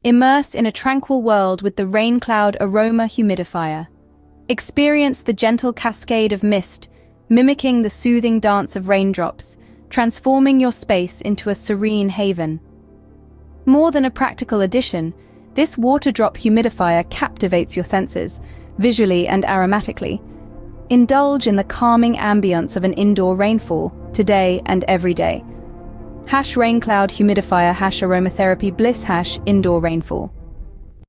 Immerse in a tranquil world with the Rain Cloud Aroma Humidifier. Experience the gentle cascade of mist, mimicking the soothing dance of raindrops, transforming your space into a serene haven. More than a practical addition, this water drop humidifier captivates your senses, visually and aromatically. Indulge in the calming ambience of an indoor rainfall, today and every day. #Rain Cloud Humidifier #aromatherapy bliss #indoor rainfall.